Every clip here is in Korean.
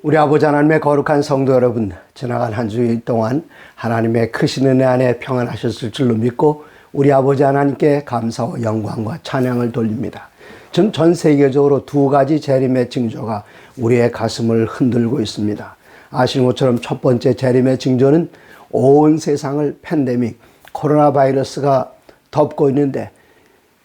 우리 아버지 하나님의 거룩한 성도 여러분, 지나간 한 주일 동안 하나님의 크신 은혜 안에 평안하셨을 줄로 믿고 우리 아버지 하나님께 감사와 영광과 찬양을 돌립니다. 지금 전 세계적으로 두 가지 재림의 징조가 우리의 가슴을 흔들고 있습니다. 아시는 것처럼 첫 번째 재림의 징조는 온 세상을 팬데믹, 코로나 바이러스가 덮고 있는데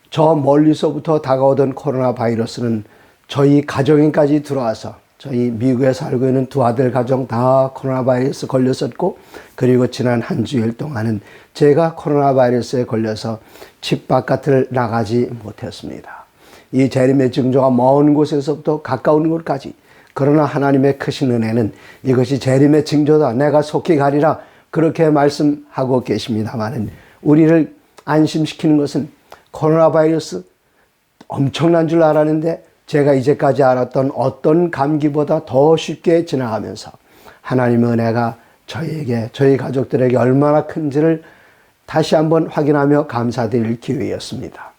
저 멀리서부터 다가오던 코로나 바이러스는 저희 가정인까지 들어와서 저희 미국에 살고 있는 두 아들 가정 다 코로나 바이러스 걸렸었고, 그리고 지난 한 주일 동안은 제가 코로나 바이러스에 걸려서 집 바깥을 나가지 못했습니다. 이 재림의 징조가 먼 곳에서부터 가까운 곳까지, 그러나 하나님의 크신 은혜는 이것이 재림의 징조다, 내가 속히 가리라, 그렇게 말씀하고 계십니다마는 우리를 안심시키는 것은 코로나 바이러스 엄청난 줄 알았는데 제가 이제까지 알았던 어떤 감기보다 더 쉽게 지나가면서 하나님의 은혜가 저희에게, 저희 가족들에게 얼마나 큰지를 다시 한번 확인하며 감사드릴 기회였습니다.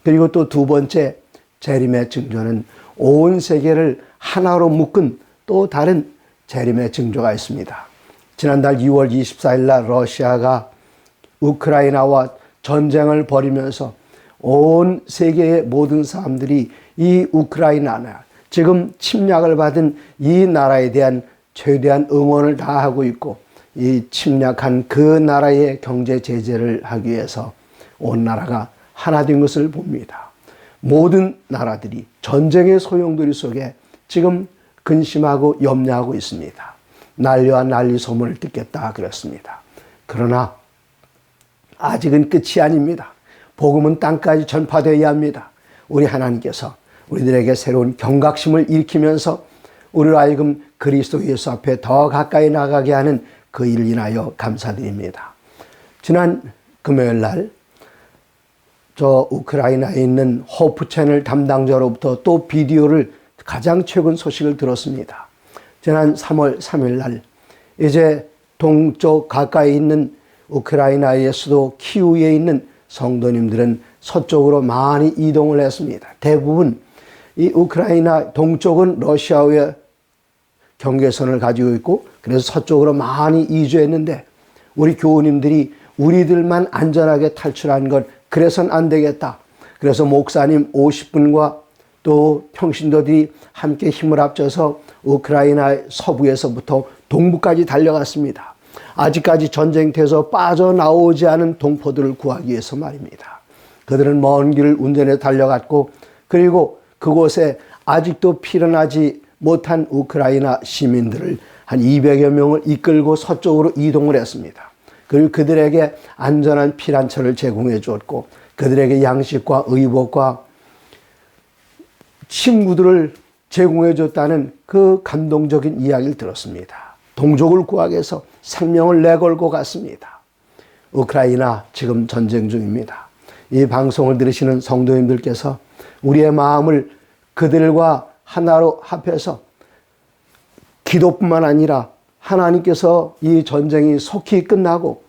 그리고 또 두 번째 재림의 징조는 온 세계를 하나로 묶은 또 다른 재림의 징조가 있습니다. 지난달 2월 24일 날 러시아가 우크라이나와 전쟁을 벌이면서 온 세계의 모든 사람들이 이 우크라이나, 지금 침략을 받은 이 나라에 대한 최대한 응원을 다 하고 있고, 이 침략한 그 나라의 경제 제재를 하기 위해서 온 나라가 하나 된 것을 봅니다. 모든 나라들이 전쟁의 소용돌이 속에 지금 근심하고 염려하고 있습니다. 난리와 난리 소문을 듣겠다 그랬습니다. 그러나 아직은 끝이 아닙니다. 복음은 땅까지 전파되어야 합니다. 우리 하나님께서 우리들에게 새로운 경각심을 일으키면서 우리로 하여금 그리스도 예수 앞에 더 가까이 나가게 하는 그 일을 인하여 감사드립니다. 지난 금요일 날 저 우크라이나에 있는 호프 채널 담당자로부터 또 비디오를, 가장 최근 소식을 들었습니다. 지난 3월 3일 날 이제 동쪽 가까이 있는 우크라이나의 수도 키우에 있는 성도님들은 서쪽으로 많이 이동을 했습니다. 대부분 이 우크라이나 동쪽은 러시아의 경계선을 가지고 있고, 그래서 서쪽으로 많이 이주했는데 우리 교우님들이 우리들만 안전하게 탈출한 것, 그래서는 안 되겠다. 그래서 목사님 50분과 또 평신도들이 함께 힘을 합쳐서 우크라이나 서부에서부터 동부까지 달려갔습니다. 아직까지 전쟁터에서 빠져나오지 않은 동포들을 구하기 위해서 말입니다. 그들은 먼 길을 운전해 달려갔고, 그리고 그곳에 아직도 피어나지 못한 우크라이나 시민들을 한 200여 명을 이끌고 서쪽으로 이동을 했습니다. 그리고 그들에게 안전한 피난처를 제공해 주었고, 그들에게 양식과 의복과 친구들을 제공해 줬다는 그 감동적인 이야기를 들었습니다. 동족을 구하기 위해서 생명을 내걸고 갔습니다. 우크라이나 지금 전쟁 중입니다. 이 방송을 들으시는 성도님들께서 우리의 마음을 그들과 하나로 합해서 기도뿐만 아니라 하나님께서 이 전쟁이 속히 끝나고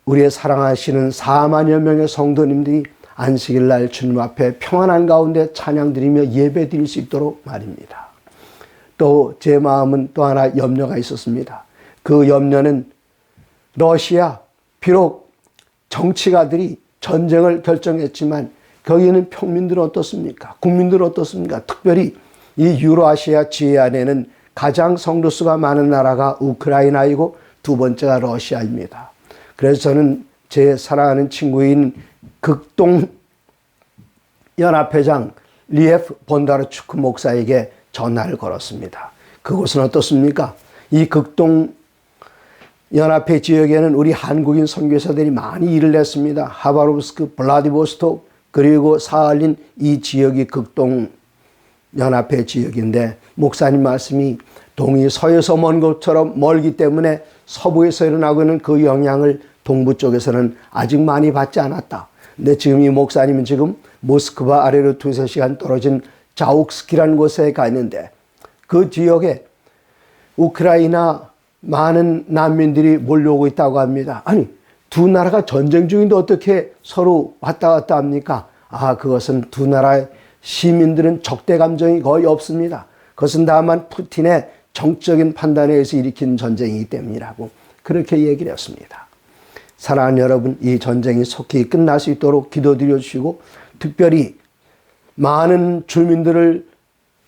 우리의 사랑하시는 4만여 명의 성도님들이 안식일 날 주님 앞에 평안한 가운데 찬양 드리며 예배 드릴 수 있도록 말입니다. 또 제 마음은 또 하나 염려가 있었습니다. 그 염려는 러시아, 비록 정치가들이 전쟁을 결정했지만 거기는 평민들은 어떻습니까? 국민들은 어떻습니까? 특별히 이 유로아시아 지혜 안에는 가장 성도수가 많은 나라가 우크라이나이고 두 번째가 러시아입니다. 그래서 저는 제 사랑하는 친구인 극동 연합회장 리에프 본다르추크 목사에게 전화를 걸었습니다. 그곳은 어떻습니까? 이 극동 연합회 지역에는 우리 한국인 선교사들이 많이 일을 했습니다. 하바롭스크, 블라디보스톡, 그리고 사할린, 이 지역이 극동 연합회 지역인데 목사님 말씀이 동이 서에서 먼 것처럼 멀기 때문에 서부에서 일어나고 있는 그 영향을 동부 쪽에서는 아직 많이 받지 않았다. 근데 지금 이 목사님은 지금 모스크바 아래로 2-3시간 떨어진 자욱스키라는 곳에 가 있는데 그 지역에 우크라이나 많은 난민들이 몰려오고 있다고 합니다. 아니, 두 나라가 전쟁 중인데 어떻게 서로 왔다 갔다 합니까? 그것은 두 나라의 시민들은 적대 감정이 거의 없습니다. 그것은 다만 푸틴의 정치적인 판단에 의해서 일으킨 전쟁이기 때문이라고 그렇게 얘기를 했습니다. 사랑하는 여러분, 이 전쟁이 속히 끝날 수 있도록 기도드려 주시고, 특별히 많은 주민들을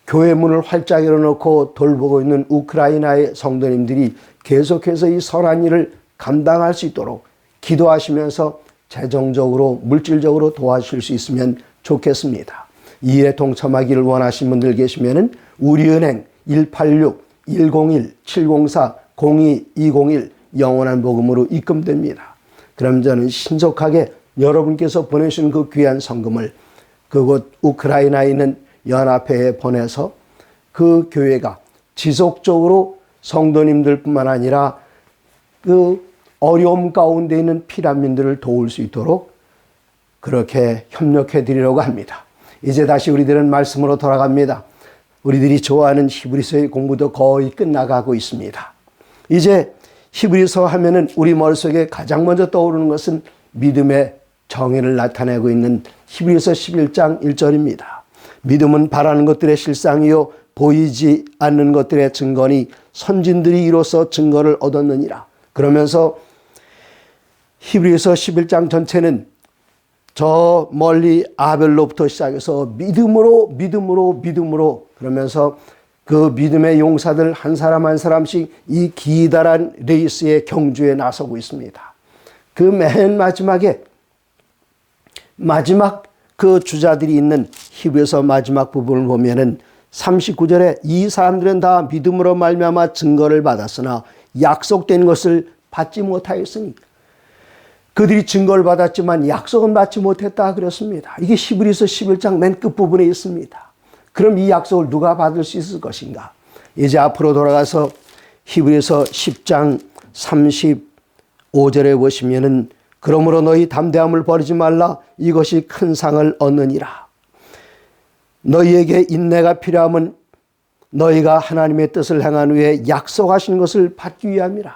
교회 문을 활짝 열어놓고 돌보고 있는 우크라이나의 성도님들이 계속해서 이 선한 일을 감당할 수 있도록 기도하시면서 재정적으로 물질적으로 도와주실 수 있으면 좋겠습니다. 이 일에 동참하기를 원하시는 분들 계시면은 우리은행 186-101-704-02-201 영원한 복음으로 입금됩니다. 그럼 저는 신속하게 여러분께서 보내주신 그 귀한 성금을 그곳 우크라이나에 있는 연합회에 보내서 그 교회가 지속적으로 성도님들뿐만 아니라 그 어려움 가운데 있는 피난민들을 도울 수 있도록 그렇게 협력해 드리려고 합니다. 이제 다시 우리들은 말씀으로 돌아갑니다. 우리들이 좋아하는 히브리서의 공부도 거의 끝나가고 있습니다. 이제 히브리서 하면은 우리 머릿속에 가장 먼저 떠오르는 것은 믿음의 정의를 나타내고 있는 히브리서 11장 1절입니다. 믿음은 바라는 것들의 실상이요 보이지 않는 것들의 증거니 선진들이 이로써 증거를 얻었느니라. 그러면서 히브리서 11장 전체는 저 멀리 아벨로부터 시작해서 믿음으로 그러면서 그 믿음의 용사들 한 사람 한 사람씩 이 기다란 레이스의 경주에 나서고 있습니다. 그 맨 마지막에 마지막 그 주자들이 있는 히브리서 마지막 부분을 보면은 39절에 이 사람들은 다 믿음으로 말미암아 증거를 받았으나 약속된 것을 받지 못하였으니, 그들이 증거를 받았지만 약속은 받지 못했다 그랬습니다. 이게 히브리서 11장 맨 끝부분에 있습니다. 그럼 이 약속을 누가 받을 수 있을 것인가? 이제 앞으로 돌아가서 히브리서 10장 35절에 보시면은 그러므로 너희 담대함을 버리지 말라. 이것이 큰 상을 얻느니라. 너희에게 인내가 필요함은 너희가 하나님의 뜻을 행한 후에 약속하신 것을 받기 위함이라.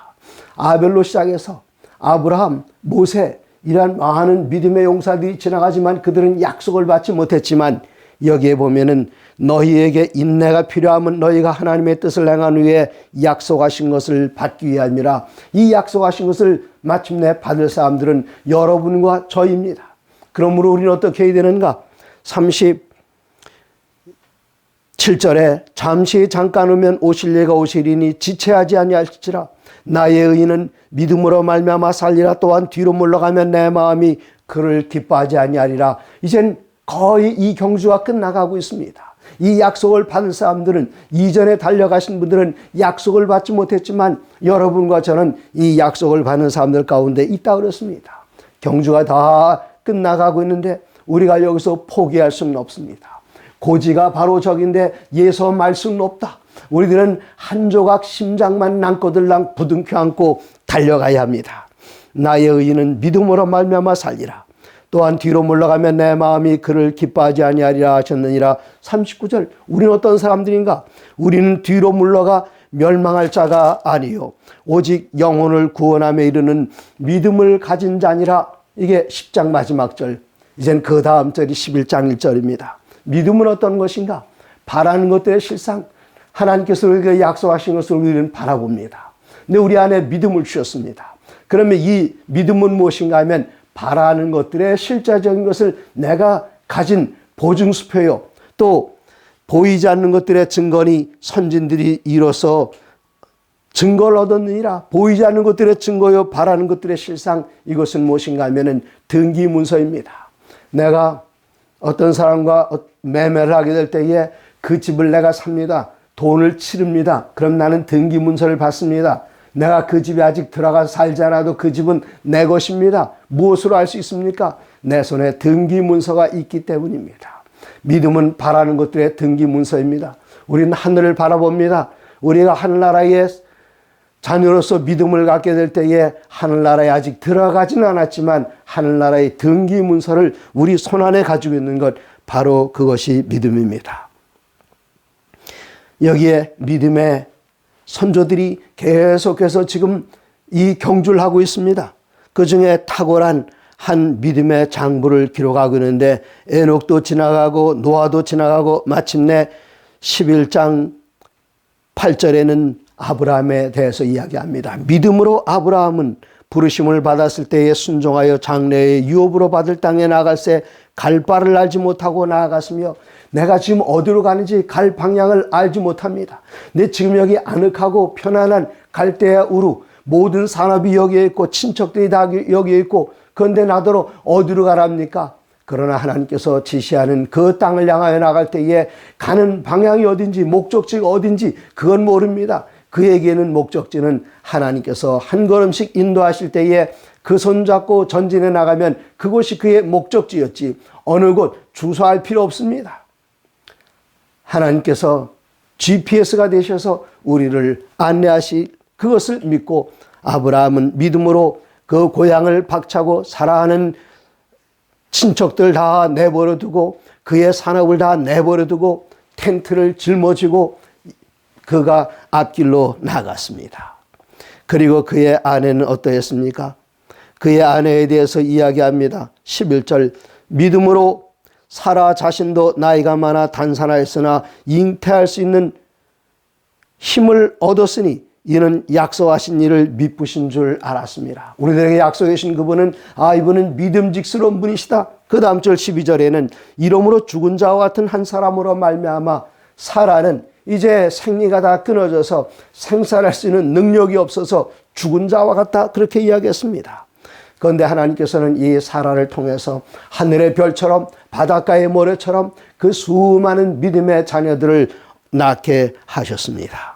아벨로 시작해서 아브라함, 모세 이런 많은 믿음의 용사들이 지나가지만 그들은 약속을 받지 못했지만 여기에 보면은 너희에게 인내가 필요함은 너희가 하나님의 뜻을 행한 후에 약속하신 것을 받기 위함이라. 이 약속하신 것을 마침내 받을 사람들은 여러분과 저입니다. 그러므로 우리는 어떻게 해야 되는가? 37절에 잠시 잠깐 오면 오실 예가 오시리니 지체하지 아니할지라. 나의 의인은 믿음으로 말미암아 살리라. 또한 뒤로 물러가면 내 마음이 그를 기뻐하지 아니하리라. 이젠 거의 이 경주가 끝나가고 있습니다. 이 약속을 받은 사람들은, 이전에 달려가신 분들은 약속을 받지 못했지만 여러분과 저는 이 약속을 받는 사람들 가운데 있다 그랬습니다. 경주가 다 끝나가고 있는데 우리가 여기서 포기할 수는 없습니다. 고지가 바로 저긴데 예서 말 수는 없다. 우리들은 한 조각 심장만 남고들랑 부둥켜 안고 달려가야 합니다. 나의 의인은 믿음으로 말미암아 살리라. 또한 뒤로 물러가면 내 마음이 그를 기뻐하지 아니하리라 하셨느니라. 39절, 우리는 어떤 사람들인가? 우리는 뒤로 물러가 멸망할 자가 아니요 오직 영혼을 구원함에 이르는 믿음을 가진 자니라. 이게 10장 마지막 절. 이젠 그 다음 절이 11장 1절입니다. 믿음은 어떤 것인가? 바라는 것들의 실상, 하나님께서 우리에게 약속하신 것을 우리는 바라봅니다. 근데 우리 안에 믿음을 주셨습니다. 그러면 이 믿음은 무엇인가 하면 바라는 것들의 실제적인 것을 내가 가진 보증수표요, 또 보이지 않는 것들의 증거니 선진들이 이로써 증거를 얻었느니라. 보이지 않는 것들의 증거요 바라는 것들의 실상, 이것은 무엇인가 하면은 등기문서입니다. 내가 어떤 사람과 매매를 하게 될 때에 그 집을 내가 삽니다. 돈을 치릅니다. 그럼 나는 등기문서를 받습니다. 내가 그 집에 아직 들어가서 살지 않아도 그 집은 내 것입니다. 무엇으로 알 수 있습니까? 내 손에 등기문서가 있기 때문입니다. 믿음은 바라는 것들의 등기문서입니다. 우리는 하늘을 바라봅니다. 우리가 하늘나라의 자녀로서 믿음을 갖게 될 때에 하늘나라에 아직 들어가지는 않았지만 하늘나라의 등기문서를 우리 손안에 가지고 있는 것, 바로 그것이 믿음입니다. 여기에 믿음의 선조들이 계속해서 지금 이 경주를 하고 있습니다. 그 중에 탁월한 한 믿음의 장부를 기록하고 있는데 에녹도 지나가고 노아도 지나가고 마침내 11장 8절에는 아브라함에 대해서 이야기합니다. 믿음으로 아브라함은 부르심을 받았을 때에 순종하여 장래의 유업으로 받을 땅에 나갈새 갈 바를 알지 못하고 나아갔으며, 내가 지금 어디로 가는지 갈 방향을 알지 못합니다. 내 지금 여기 아늑하고 편안한 갈대아 우루, 모든 산업이 여기에 있고 친척들이 다 여기에 있고, 그런데 나더러 어디로 가랍니까? 그러나 하나님께서 지시하는 그 땅을 향하여 나갈 때에 가는 방향이 어딘지, 목적지가 어딘지 그건 모릅니다. 그에게는 목적지는 하나님께서 한 걸음씩 인도하실 때에 그 손잡고 전진해 나가면 그곳이 그의 목적지였지, 어느 곳 주소할 필요 없습니다. 하나님께서 GPS가 되셔서 우리를 안내하실 그것을 믿고, 아브라함은 믿음으로 그 고향을 박차고 사랑하는 친척들 다 내버려 두고 그의 산업을 다 내버려 두고 텐트를 짊어지고 그가 앞길로 나갔습니다. 그리고 그의 아내는 어떠했습니까? 그의 아내에 대해서 이야기합니다. 11절, 믿음으로 사라 자신도 나이가 많아 단산하였으나 잉태할 수 있는 힘을 얻었으니 이는 약속하신 일을 미쁘신 줄 알았습니다. 우리들에게 약속해 주신 그분은 이분은 믿음직스러운 분이시다. 그 다음 절 12절에는 이러므로 죽은 자와 같은 한 사람으로 말미암아 사라는 이제 생리가 다 끊어져서 생산할 수 있는 능력이 없어서 죽은 자와 같다, 그렇게 이야기했습니다. 그런데 하나님께서는 이 사라를 통해서 하늘의 별처럼 바닷가의 모래처럼 그 수많은 믿음의 자녀들을 낳게 하셨습니다.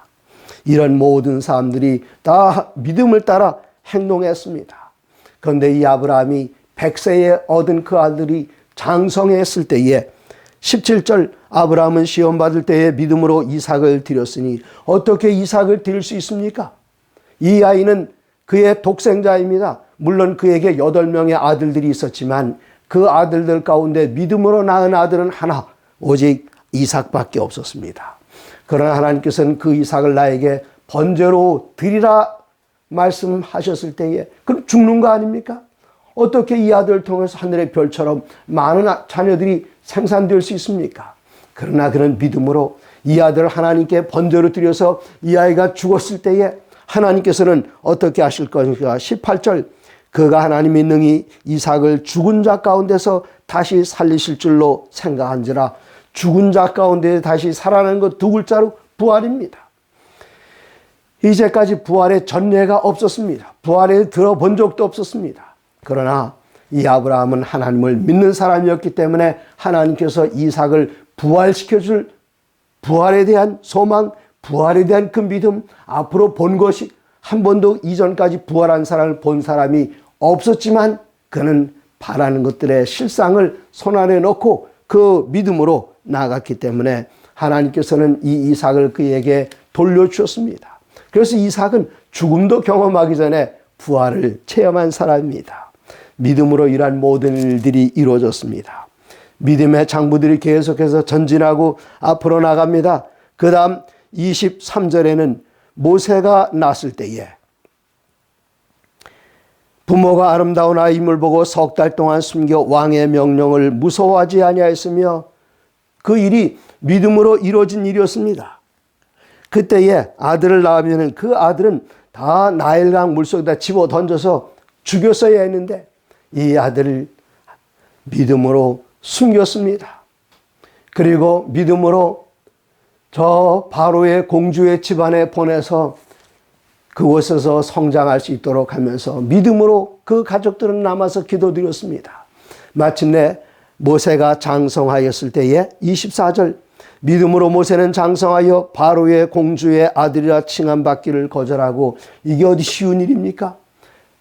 이런 모든 사람들이 다 믿음을 따라 행동했습니다. 그런데 이 아브라함이 100세에 얻은 그 아들이 장성했을 때에 17절, 아브라함은 시험 받을 때에 믿음으로 이삭을 드렸으니, 어떻게 이삭을 드릴 수 있습니까? 이 아이는 그의 독생자입니다. 물론 그에게 8명의 아들들이 있었지만 그 아들들 가운데 믿음으로 낳은 아들은 하나, 오직 이삭밖에 없었습니다. 그러나 하나님께서는 그 이삭을 나에게 번제로 드리라 말씀하셨을 때에 그럼 죽는 거 아닙니까? 어떻게 이 아들을 통해서 하늘의 별처럼 많은 자녀들이 생산될 수 있습니까? 그러나 그는 믿음으로 이 아들을 하나님께 번제로 드려서 이 아이가 죽었을 때에 하나님께서는 어떻게 하실 것인가? 18절, 그가 하나님이 능히 이삭을 죽은 자 가운데서 다시 살리실 줄로 생각한지라. 죽은 자 가운데 다시 살아나는 것 두 글자로 부활입니다. 이제까지 부활의 전례가 없었습니다. 부활에 들어본 적도 없었습니다. 그러나 이 아브라함은 하나님을 믿는 사람이었기 때문에 하나님께서 이삭을 부활시켜줄 부활에 대한 소망, 부활에 대한 그 믿음, 앞으로 본 것이 한 번도 이전까지 부활한 사람을 본 사람이 없었지만 그는 바라는 것들의 실상을 손안에 넣고 그 믿음으로 나아갔기 때문에 하나님께서는 이 이삭을 그에게 돌려주셨습니다. 그래서 이삭은 죽음도 경험하기 전에 부활을 체험한 사람입니다. 믿음으로 이러한 모든 일들이 이루어졌습니다. 믿음의 장부들이 계속해서 전진하고 앞으로 나갑니다. 그 다음 23절에는 모세가 났을 때에 부모가 아름다운 아이임을 보고 석 달 동안 숨겨 왕의 명령을 무서워하지 아니하였으며, 그 일이 믿음으로 이루어진 일이었습니다. 그때에 아들을 낳으면 그 아들은 다 나일강 물속에다 집어 던져서 죽였어야 했는데 이 아들을 믿음으로 숨겼습니다. 그리고 믿음으로 저 바로의 공주의 집안에 보내서 그곳에서 성장할 수 있도록 하면서 믿음으로 그 가족들은 남아서 기도드렸습니다. 마침내 모세가 장성하였을 때에 24절, 믿음으로 모세는 장성하여 바로의 공주의 아들이라 칭함받기를 거절하고, 이게 어디 쉬운 일입니까?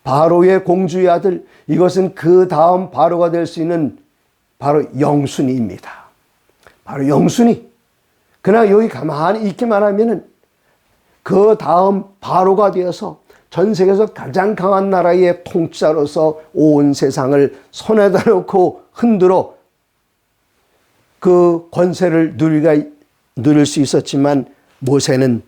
바로의 공주의 아들, 이것은 그 다음 바로가 될 수 있는 바로 영순이입니다. 바로 영순이. 그냥 여기 가만히 있기만 하면은 그 다음 바로가 되어서 전 세계에서 가장 강한 나라의 통치자로서 온 세상을 손에다 놓고 흔들어 그 권세를 누릴 수 있었지만, 모세는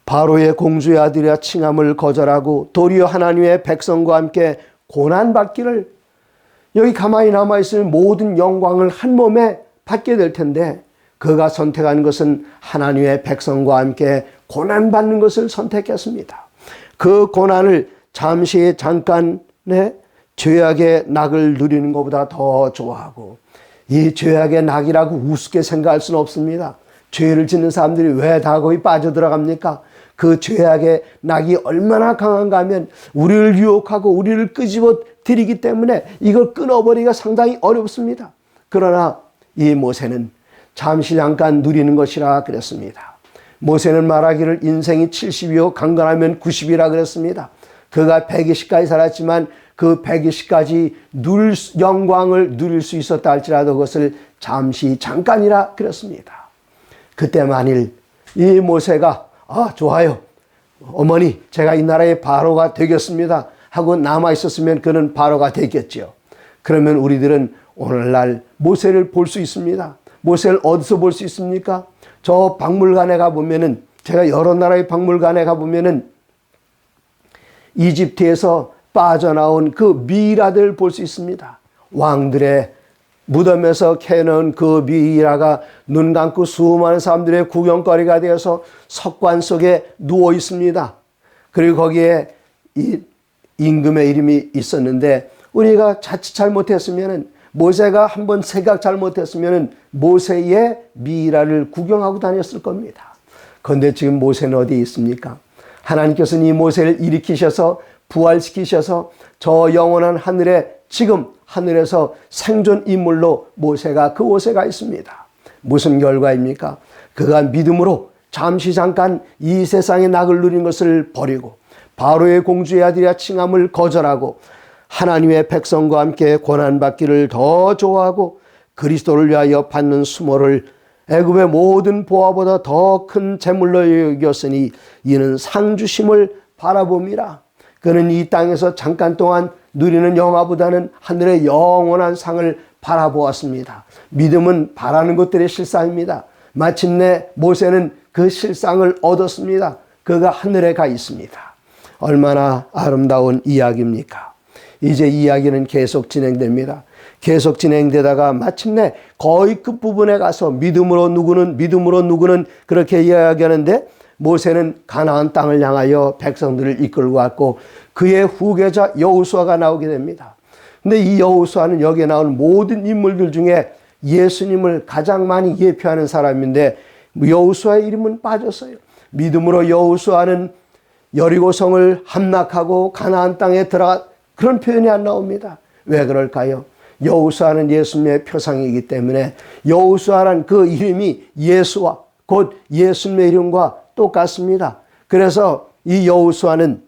바로의 공주의 아들이라 칭함을 거절하고 도리어 하나님의 백성과 함께 고난받기를, 여기 가만히 남아있으면 모든 영광을 한 몸에 받게 될 텐데 그가 선택한 것은 하나님의 백성과 함께 고난받는 것을 선택했습니다. 그 고난을 잠깐의 죄악의 낙을 누리는 것보다 더 좋아하고, 이 죄악의 낙이라고 우습게 생각할 수는 없습니다. 죄를 짓는 사람들이 왜 다 거기 빠져들어갑니까? 그 죄악의 낙이 얼마나 강한가 하면 우리를 유혹하고 우리를 끄집어 들이기 때문에 이걸 끊어버리기가 상당히 어렵습니다. 그러나 이 모세는 잠깐 누리는 것이라 그랬습니다. 모세는 말하기를 인생이 70이요 강건하면 90이라 그랬습니다. 그가 120까지 살았지만 그 120까지 영광을 누릴 수 있었다 할지라도 그것을 잠깐이라 그랬습니다. 그때 만일 이 모세가 좋아요, 어머니 제가 이 나라의 바로가 되겠습니다 하고 남아있었으면 그는 바로가 됐겠죠. 그러면 우리들은 오늘날 모세를 볼 수 있습니다. 모세를 어디서 볼 수 있습니까? 저 박물관에 가보면은, 제가 여러 나라의 박물관에 가보면은 이집트에서 빠져나온 그 미이라들을 볼 수 있습니다. 왕들의 무덤에서 캐놓은 그 미이라가 눈 감고 수많은 사람들의 구경거리가 되어서 석관 속에 누워 있습니다. 그리고 거기에 이 임금의 이름이 있었는데, 우리가 자칫 잘못했으면은, 모세가 한번 생각 잘못했으면은 모세의 미이라를 구경하고 다녔을 겁니다. 그런데 지금 모세는 어디에 있습니까? 하나님께서는 이 모세를 일으키셔서 부활시키셔서 저 영원한 하늘에, 지금 하늘에서 생존 인물로 모세가 그곳에 가 있습니다. 무슨 결과입니까? 그가 믿음으로 잠깐 이 세상의 낙을 누린 것을 버리고 바로의 공주의 아들이라 칭함을 거절하고 하나님의 백성과 함께 고난받기를 더 좋아하고 그리스도를 위하여 받는 수모를 애굽의 모든 보화보다 더 큰 재물로 여겼으니 이는 상 주심을 바라봅니다. 그는 이 땅에서 잠깐 동안 누리는 영화보다는 하늘의 영원한 상을 바라보았습니다. 믿음은 바라는 것들의 실상입니다. 마침내 모세는 그 실상을 얻었습니다. 그가 하늘에 가 있습니다. 얼마나 아름다운 이야기입니까? 이제 이야기는 계속 진행됩니다. 계속 진행되다가 마침내 거의 끝부분에 가서 믿음으로 누구는 그렇게 이야기하는데, 모세는 가나안 땅을 향하여 백성들을 이끌고 왔고 그의 후계자 여호수아가 나오게 됩니다. 근데 이 여호수아는 여기에 나오는 모든 인물들 중에 예수님을 가장 많이 예표하는 사람인데 여호수아의 이름은 빠졌어요. 믿음으로 여호수아는 여리고성을 함락하고 가나안 땅에 들어가, 그런 표현이 안 나옵니다. 왜 그럴까요? 여호수아는 예수님의 표상이기 때문에 여호수아란 그 이름이 예수와 곧 예수님의 이름과 똑같습니다. 그래서 이 여호수아는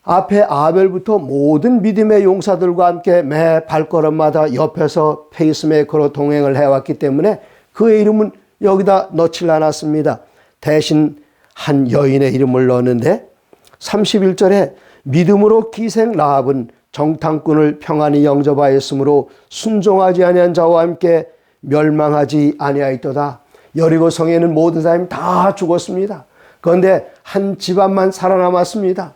앞에 아벨부터 모든 믿음의 용사들과 함께 매 발걸음마다 옆에서 페이스메이커로 동행을 해왔기 때문에 그의 이름은 여기다 넣질 않았습니다. 대신 한 여인의 이름을 넣었는데 31절에 믿음으로 기생 라합은 정탐꾼을 평안히 영접하였으므로 순종하지 아니한 자와 함께 멸망하지 아니하였도다. 여리고 성에는 모든 사람이 다 죽었습니다. 그런데 한 집안만 살아남았습니다.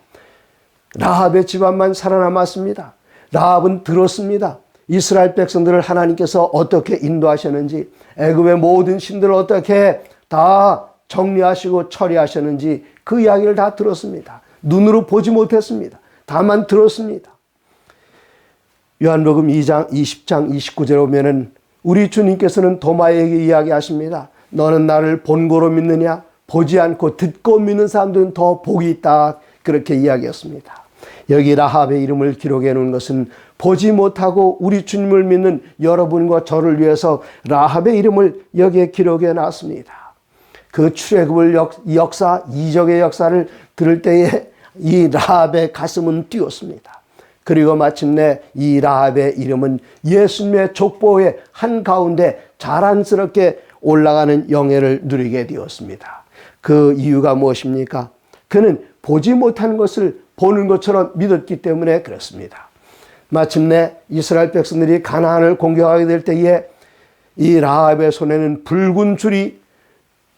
라합의 집안만 살아남았습니다. 라합은 들었습니다. 이스라엘 백성들을 하나님께서 어떻게 인도하셨는지, 애굽의 모든 신들을 어떻게 다 정리하시고 처리하셨는지 그 이야기를 다 들었습니다. 눈으로 보지 못했습니다. 다만 들었습니다. 요한복음 2장 20장 29절에 보면은 우리 주님께서는 도마에게 이야기하십니다. 너는 나를 본고로 믿느냐? 보지 않고 듣고 믿는 사람들은 더 복이 있다. 그렇게 이야기했습니다. 여기 라합의 이름을 기록해 놓은 것은 보지 못하고 우리 주님을 믿는 여러분과 저를 위해서 라합의 이름을 여기에 기록해 놨습니다. 그 출애굽의 역사, 이적의 역사를 들을 때에 이 라합의 가슴은 뛰었습니다. 그리고 마침내 이 라합의 이름은 예수님의 족보의 한가운데 자랑스럽게 올라가는 영예를 누리게 되었습니다. 그 이유가 무엇입니까? 그는 보지 못한 것을 보는 것처럼 믿었기 때문에 그렇습니다. 마침내 이스라엘 백성들이 가나안을 공격하게 될 때에 이 라합의 손에는 붉은 줄이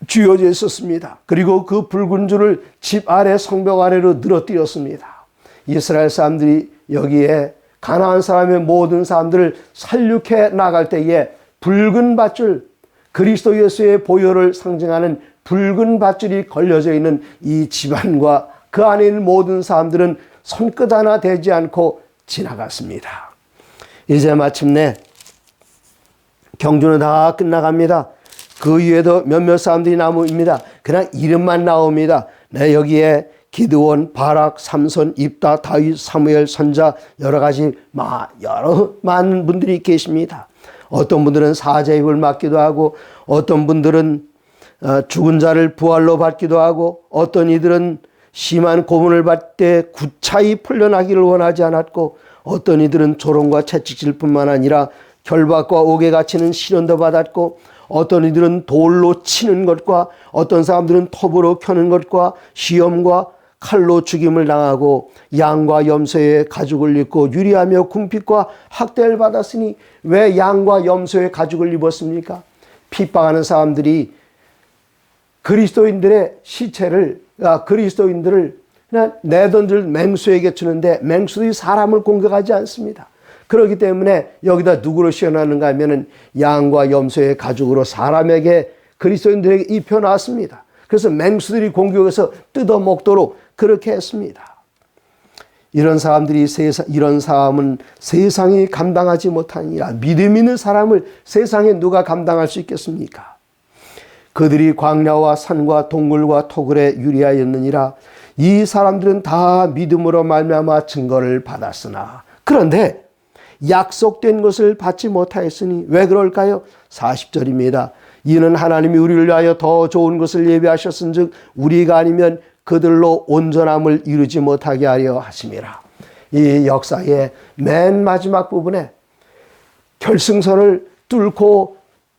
쥐어져 있었습니다. 그리고 그 붉은 줄을 집 아래 성벽 아래로 늘어뜨렸습니다. 이스라엘 사람들이 여기에 가나안 사람의 모든 사람들을 살육해 나갈 때에 붉은 밧줄, 그리스도 예수의 보혈을 상징하는 붉은 밧줄이 걸려져 있는 이 집안과 그 안에 있는 모든 사람들은 손끝 하나 대지 않고 지나갔습니다. 이제 마침내 경주는 다 끝나갑니다. 그 위에도 몇몇 사람들이 남습니다. 그냥 이름만 나옵니다. 네, 여기에 기드온, 바락, 삼손, 입다, 다윗, 사무엘, 선자 여러 가지 많은 분들이 계십니다. 어떤 분들은 사제입을 맡기도 하고 어떤 분들은 죽은 자를 부활로 받기도 하고 어떤 이들은 심한 고문을 받을 때 구차히 풀려나기를 원하지 않았고 어떤 이들은 조롱과 채찍질 뿐만 아니라 결박과 옥에 갇히는 시련도 받았고 어떤 이들은 돌로 치는 것과 어떤 사람들은 톱으로 켜는 것과 시험과 칼로 죽임을 당하고 양과 염소의 가죽을 입고 유리하며 궁핍과 학대를 받았으니 왜 양과 염소의 가죽을 입었습니까? 핍박하는 사람들이 그리스도인들의 시체를 그리스도인들을 그냥 내던질 맹수에게 주는데 맹수들이 사람을 공격하지 않습니다. 그렇기 때문에 여기다 누구로 시연하는가 하면은 양과 염소의 가죽으로 사람에게 그리스도인들에게 입혀놨습니다. 그래서 맹수들이 공격해서 뜯어먹도록 그렇게 했습니다. 이런 사람은 세상이 감당하지 못하니라. 믿음 있는 사람을 세상에 누가 감당할 수 있겠습니까? 그들이 광야와 산과 동굴과 토굴에 유리하였느니라. 이 사람들은 다 믿음으로 말미암아 증거를 받았으나 그런데 약속된 것을 받지 못하였으니 왜 그럴까요? 40절입니다. 이는 하나님이 우리를 위하여 더 좋은 것을 예비하셨은즉 우리가 아니면 그들로 온전함을 이루지 못하게 하려 하심이라. 이 역사의 맨 마지막 부분에 결승선을 뚫고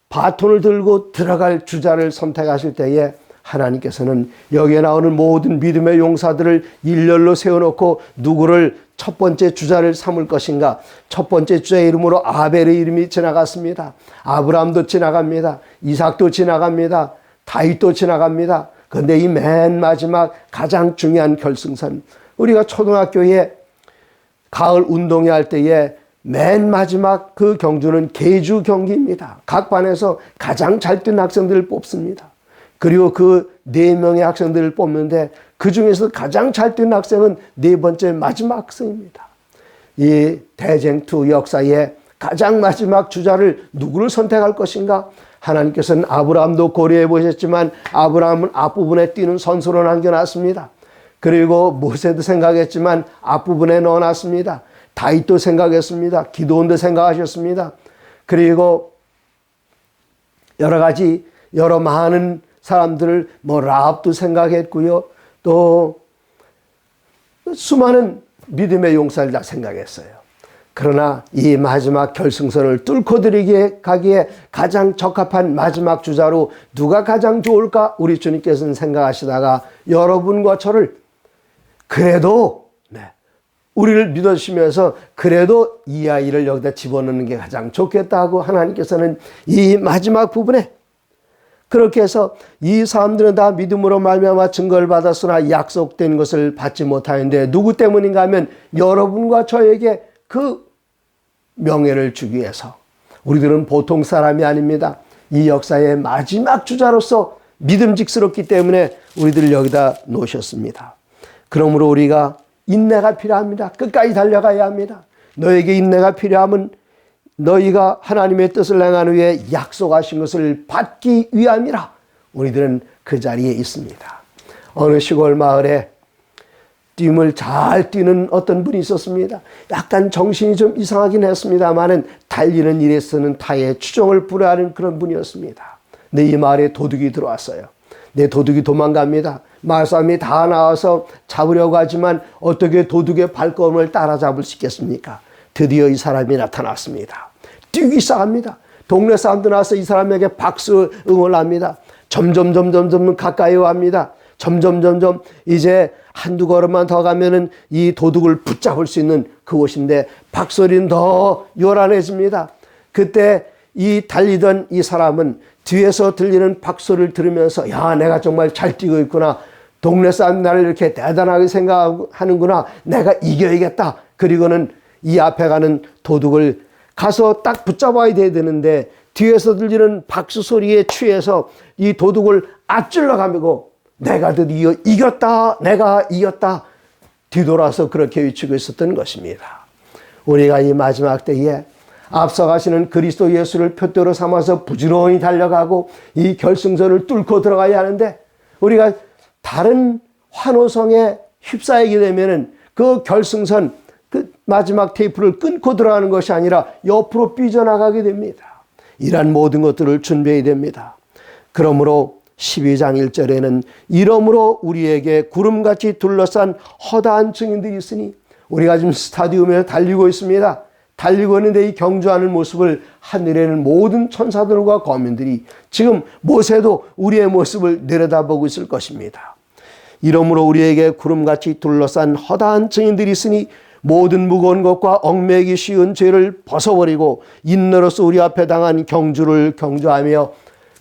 바톤을 들고 들어갈 주자를 선택하실 때에 하나님께서는 여기에 나오는 모든 믿음의 용사들을 일렬로 세워놓고 누구를 첫 번째 주자를 삼을 것인가? 첫 번째 주자의 이름으로 아벨의 이름이 지나갔습니다. 아브라함도 지나갑니다. 이삭도 지나갑니다. 다윗도 지나갑니다. 그런데 이 맨 마지막 가장 중요한 결승선, 우리가 초등학교에 가을 운동회 할 때에 맨 마지막 그 경주는 계주 경기입니다. 각 반에서 가장 잘 뛴 학생들을 뽑습니다. 그리고 그 4명의 학생들을 뽑는데 그 중에서 가장 잘 뛴 학생은 4번째 마지막 학생입니다. 이 대쟁투 역사의 가장 마지막 주자를 누구를 선택할 것인가? 하나님께서는 아브라함도 고려해 보셨지만 아브라함은 앞부분에 뛰는 선수로 남겨놨습니다. 그리고 모세도 생각했지만 앞부분에 넣어놨습니다. 다윗도 생각했습니다. 기드온도 생각하셨습니다. 그리고 여러 많은 사람들을 라합도 생각했고요. 또 수많은 믿음의 용사를 다 생각했어요. 그러나 이 마지막 결승선을 뚫고 가기에 가장 적합한 마지막 주자로 누가 가장 좋을까? 우리 주님께서는 생각하시다가 여러분과 저를 그래도 우리를 믿어주시면서 그래도 이 아이를 여기다 집어넣는 게 가장 좋겠다고 하나님께서는 이 마지막 부분에 그렇게 해서 이 사람들은 다 믿음으로 말미암아 증거를 받았으나 약속된 것을 받지 못하는데 누구 때문인가 하면 여러분과 저에게 그 명예를 주기 위해서. 우리들은 보통 사람이 아닙니다. 이 역사의 마지막 주자로서 믿음직스럽기 때문에 우리들을 여기다 놓으셨습니다. 그러므로 우리가 인내가 필요합니다. 끝까지 달려가야 합니다. 너에게 인내가 필요하면 너희가 하나님의 뜻을 행하는 후에 약속하신 것을 받기 위함이라. 우리들은 그 자리에 있습니다. 어느 시골 마을에 뛰임을 잘 뛰는 어떤 분이 있었습니다. 약간 정신이 좀 이상하긴 했습니다만은 달리는 일에 쓰는 타에 추종을 불허하는 그런 분이었습니다. 근데 이 마을에 도둑이 들어왔어요. 내 도둑이 도망갑니다. 마을 사람이 다 나와서 잡으려고 하지만 어떻게 도둑의 발걸음을 따라잡을 수 있겠습니까? 드디어 이 사람이 나타났습니다. 뛰기 시작합니다. 동네 사람들 나와서 이 사람에게 박수 응원합니다. 점점 가까이 옵니다. 점점 이제 한두 걸음만 더 가면은 이 도둑을 붙잡을 수 있는 그곳인데 박소리는 더 요란해집니다. 그때 이 달리던 이 사람은 뒤에서 들리는 박소리를 들으면서 야, 내가 정말 잘 뛰고 있구나. 동네 사람 나를 이렇게 대단하게 생각하는구나. 내가 이겨야겠다. 그리고는 이 앞에 가는 도둑을 가서 딱 붙잡아야 되는데 뒤에서 들리는 박수 소리에 취해서 이 도둑을 앞질러 가고 내가 드디어 이겼다, 내가 이겼다, 뒤돌아서 그렇게 외치고 있었던 것입니다. 우리가 이 마지막 때에 앞서가시는 그리스도 예수를 표대로 삼아서 부지런히 달려가고 이 결승선을 뚫고 들어가야 하는데, 우리가 다른 환호성에 휩싸이게 되면은 그 결승선, 그 마지막 테이프를 끊고 들어가는 것이 아니라 옆으로 삐져나가게 됩니다. 이러한 모든 것들을 준비해야 됩니다. 그러므로 12장 1절에는 이러므로 우리에게 구름같이 둘러싼 허다한 증인들이 있으니, 우리가 지금 스타디움에 달리고 있습니다. 달리고 있는데 이 경주하는 모습을 하늘에는 모든 천사들과 거민들이, 지금 모세도 우리의 모습을 내려다보고 있을 것입니다. 이러므로 우리에게 구름같이 둘러싼 허다한 증인들이 있으니 모든 무거운 것과 얽매이기 쉬운 죄를 벗어버리고 인너로서 우리 앞에 당한 경주를 경주하며,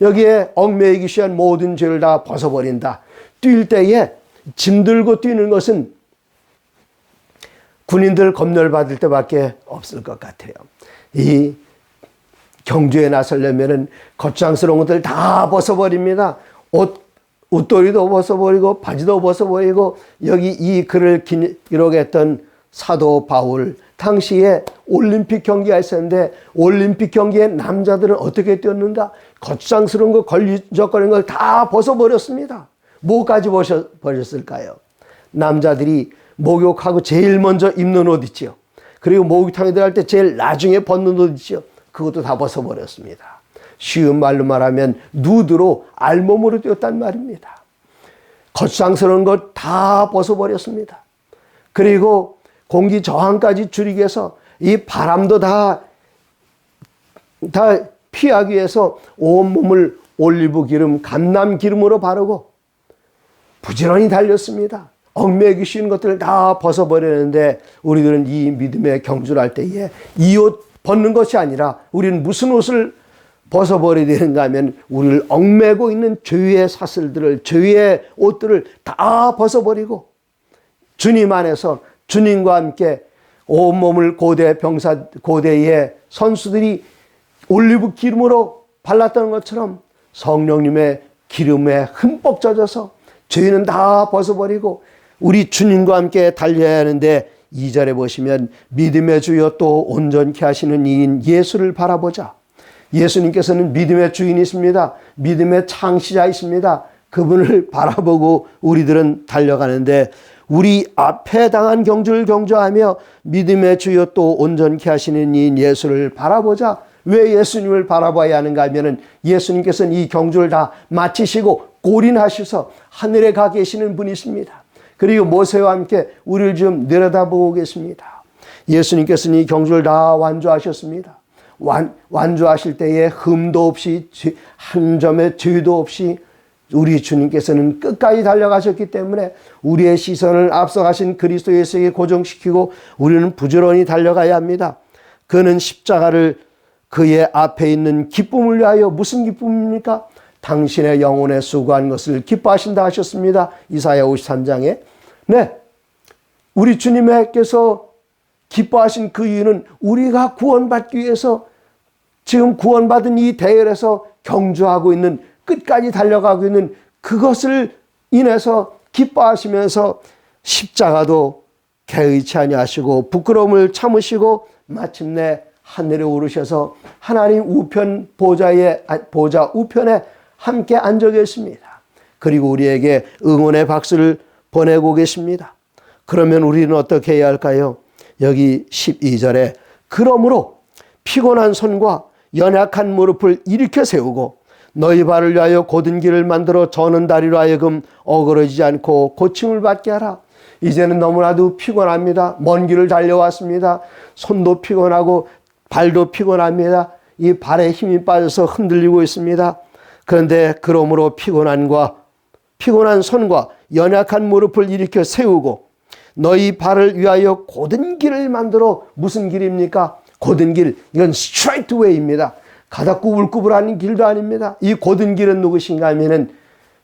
여기에 얽매이기 쉬운 모든 죄를 다 벗어버린다. 뛸 때에 짐 들고 뛰는 것은 군인들 검열 받을 때밖에 없을 것 같아요. 이 경주에 나서려면은 거창스러운 것들 다 벗어버립니다. 옷도리도 벗어버리고 바지도 벗어버리고, 여기 이 글을 기록했던 사도 바울, 당시에 올림픽 경기가 있었는데 올림픽 경기에 남자들은 어떻게 뛰었는가? 거창스러운 거, 걸리적거리는 걸 다 벗어버렸습니다. 뭐까지 벗어버렸을까요? 남자들이 목욕하고 제일 먼저 입는 옷 있죠. 그리고 목욕탕에 들어갈 때 제일 나중에 벗는 옷 있죠. 그것도 다 벗어버렸습니다. 쉬운 말로 말하면 누드로 알몸으로 뛰었단 말입니다. 거창스러운 것 다 벗어버렸습니다. 그리고 공기 저항까지 줄이기 위해서 이 바람도 다 피하기 위해서 온몸을 올리브 기름, 감람 기름으로 바르고 부지런히 달렸습니다. 얽매이기 쉬운 것들을 다 벗어버리는데, 우리들은 이 믿음의 경주를 할 때에 이 옷 벗는 것이 아니라 우리는 무슨 옷을 벗어버려야 되는가 하면, 우리를 얽매고 있는 죄의 사슬들을, 죄의 옷들을 다 벗어버리고 주님 안에서 주님과 함께 온몸을 고대의 선수들이 올리브 기름으로 발랐던 것처럼 성령님의 기름에 흠뻑 젖어서 죄는 다 벗어버리고 우리 주님과 함께 달려야 하는데, 2절에 보시면 믿음의 주여 또 온전케 하시는 이인 예수를 바라보자. 예수님께서는 믿음의 주인이십니다. 믿음의 창시자이십니다. 그분을 바라보고 우리들은 달려가는데, 우리 앞에 당한 경주를 경주하며 믿음의 주여 또 온전케 하시는 이인 예수를 바라보자. 왜 예수님을 바라봐야 하는가 하면은, 예수님께서는 이 경주를 다 마치시고 골인하셔서 하늘에 가 계시는 분이십니다. 그리고 모세와 함께 우리를 지금 내려다보고 계십니다. 예수님께서는 이 경주를 다 완주하셨습니다. 완주하실 때에 흠도 없이 한 점의 죄도 없이 우리 주님께서는 끝까지 달려가셨기 때문에 우리의 시선을 앞서가신 그리스도 예수에게 고정시키고 우리는 부지런히 달려가야 합니다. 그는 십자가를 그의 앞에 있는 기쁨을 위하여, 무슨 기쁨입니까? 당신의 영혼에 수고한 것을 기뻐하신다 하셨습니다. 이사야 53장에. 네, 우리 주님께서 기뻐하신 그 이유는 우리가 구원받기 위해서 지금 구원받은 이 대열에서 경주하고 있는, 끝까지 달려가고 있는 그것을 인해서 기뻐하시면서 십자가도 개의치 아니하시고 부끄러움을 참으시고 마침내 하늘에 오르셔서 하나님 우편 보좌 우편에 함께 앉아 계십니다. 그리고 우리에게 응원의 박수를 보내고 계십니다. 그러면 우리는 어떻게 해야 할까요? 여기 12절에 그러므로 피곤한 손과 연약한 무릎을 일으켜 세우고 너희 발을 위하여 곧은 길을 만들어 저는 다리로 하여금 어그러지지 않고 고침을 받게 하라. 이제는 너무나도 피곤합니다. 먼 길을 달려왔습니다. 손도 피곤하고 발도 피곤합니다. 이 발에 힘이 빠져서 흔들리고 있습니다. 그런데 그러므로 피곤한 손과 연약한 무릎을 일으켜 세우고 너희 발을 위하여 곧은 길을 만들어. 무슨 길입니까? 곧은 길, 이건 스트레이트 웨이입니다. 가다 꾸불꾸불하는 길도 아닙니다. 이 곧은 길은 누구신가 하면은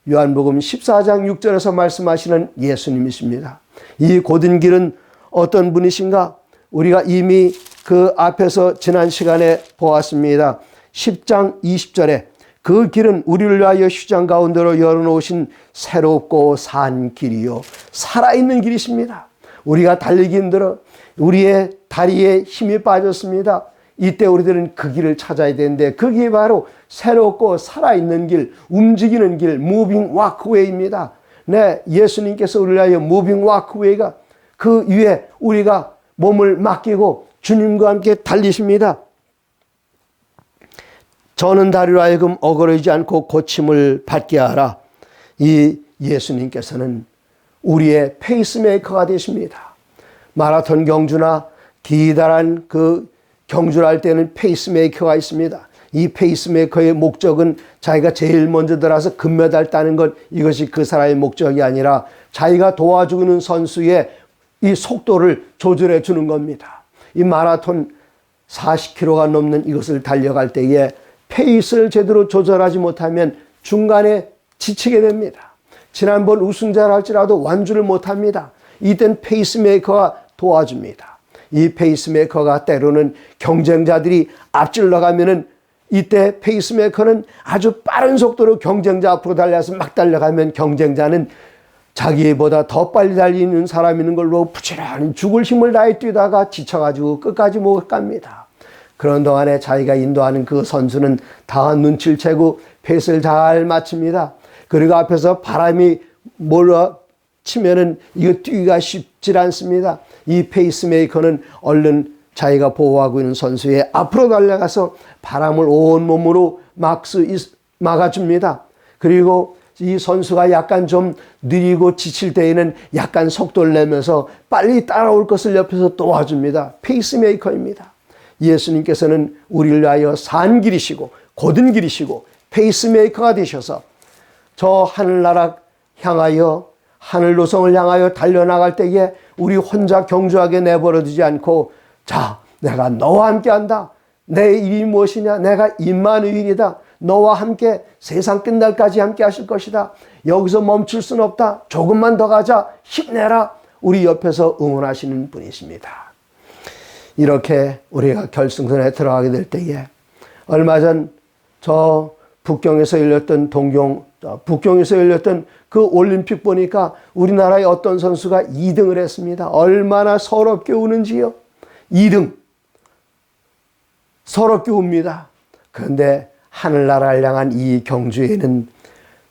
요한복음 14장 6절에서 말씀하시는 예수님이십니다. 이 곧은 길은 어떤 분이신가? 우리가 이미 그 앞에서 지난 시간에 보았습니다. 10장 20절에 그 길은 우리를 위하여 휴장 가운데로 열어놓으신 새롭고 산 길이요 살아있는 길이십니다. 우리가 달리기 힘들어 우리의 다리에 힘이 빠졌습니다. 이때 우리들은 그 길을 찾아야 되는데 그 길이 바로 새롭고 살아있는 길, 움직이는 길, 무빙 워크웨이입니다. 네, 예수님께서 우리를 위하여 무빙 워크웨이가 그 위에 우리가 몸을 맡기고 주님과 함께 달리십니다. 저는 다리로 하여금 어그러지지 않고 고침을 받게 하라. 이 예수님께서는 우리의 페이스메이커가 되십니다. 마라톤 경주나 기다란 그 경주를 할 때는 페이스메이커가 있습니다. 이 페이스메이커의 목적은 자기가 제일 먼저 들어서 금메달 따는 것, 이것이 그 사람의 목적이 아니라 자기가 도와주는 선수의 이 속도를 조절해 주는 겁니다. 이 마라톤 40km가 넘는 이것을 달려갈 때에 페이스를 제대로 조절하지 못하면 중간에 지치게 됩니다. 지난번 우승자를 할지라도 완주를 못합니다. 이땐 페이스메이커가 도와줍니다. 이 페이스메이커가 때로는 경쟁자들이 앞질러 가면은 이때 페이스메이커는 아주 빠른 속도로 경쟁자 앞으로 달려서 막 달려가면 경쟁자는 자기보다 더 빨리 달리는 사람이 있는 걸로 부지런히 죽을 힘을 다해 뛰다가 지쳐가지고 끝까지 못 갑니다. 그런 동안에 자기가 인도하는 그 선수는 다 눈치를 채고 페이스를 잘 맞춥니다. 그리고 앞에서 바람이 몰아치면은 이거 뛰기가 쉽지 않습니다. 이 페이스메이커는 얼른 자기가 보호하고 있는 선수의 앞으로 달려가서 바람을 온몸으로 막아줍니다. 그리고 이 선수가 약간 좀 느리고 지칠 때에는 약간 속도를 내면서 빨리 따라올 것을 옆에서 도와줍니다. 페이스메이커입니다. 예수님께서는 우리를 위하여 산 길이시고 곧은 길이시고 페이스메이커가 되셔서 저 하늘나라 향하여 하늘 노성을 향하여 달려나갈 때에 우리 혼자 경주하게 내버려두지 않고 자, 내가 너와 함께 한다. 내 일이 무엇이냐? 내가 임마누엘이다. 너와 함께 세상 끝날까지 함께 하실 것이다. 여기서 멈출 수는 없다. 조금만 더 가자. 힘내라. 우리 옆에서 응원하시는 분이십니다. 이렇게 우리가 결승선에 들어가게 될 때에 얼마 전 저 북경에서 열렸던 그 올림픽 보니까 우리나라의 어떤 선수가 2등을 했습니다. 얼마나 서럽게 우는지요. 2등. 서럽게 웁니다. 그런데 하늘나라를 향한 이 경주에는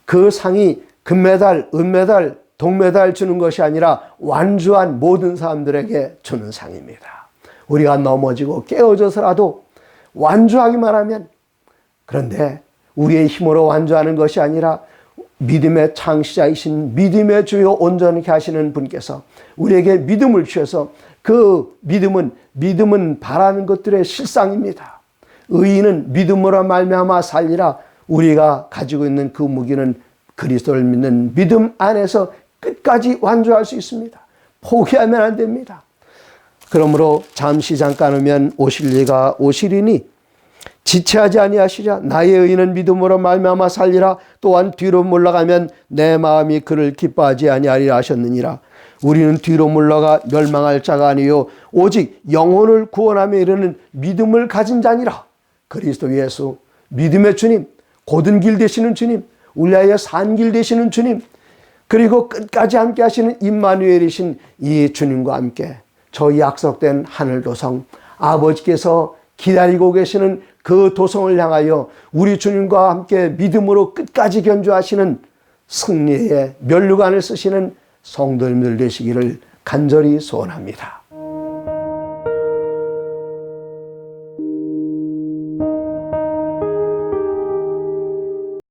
그 상이 금메달, 은메달, 동메달 주는 것이 아니라 완주한 모든 사람들에게 주는 상입니다. 우리가 넘어지고 깨어져서라도 완주하기만 하면, 그런데 우리의 힘으로 완주하는 것이 아니라 믿음의 창시자이신 믿음의 주요 온전케 하시는 분께서 우리에게 믿음을 주셔서 그 믿음은 바라는 것들의 실상입니다. 의인은 믿음으로 말미암아 살리라. 우리가 가지고 있는 그 무기는 그리스도를 믿는 믿음 안에서 끝까지 완주할 수 있습니다. 포기하면 안 됩니다. 그러므로 잠깐 오면 오실 이가 오시리니 지체하지 아니하시랴. 나의 의인은 믿음으로 말미암아 살리라. 또한 뒤로 물러가면 내 마음이 그를 기뻐하지 아니하리라 하셨느니라. 우리는 뒤로 물러가 멸망할 자가 아니요 오직 영혼을 구원하며 이르는 믿음을 가진 자니라. 그리스도 예수, 믿음의 주님, 곧은 길 되시는 주님, 우리 위하여 산 길 되시는 주님, 그리고 끝까지 함께 하시는 임마누엘이신 이 주님과 함께 저 약속된 하늘 도성, 아버지께서 기다리고 계시는 그 도성을 향하여 우리 주님과 함께 믿음으로 끝까지 견주하시는 승리의 면류관을 쓰시는 성도님들 되시기를 간절히 소원합니다.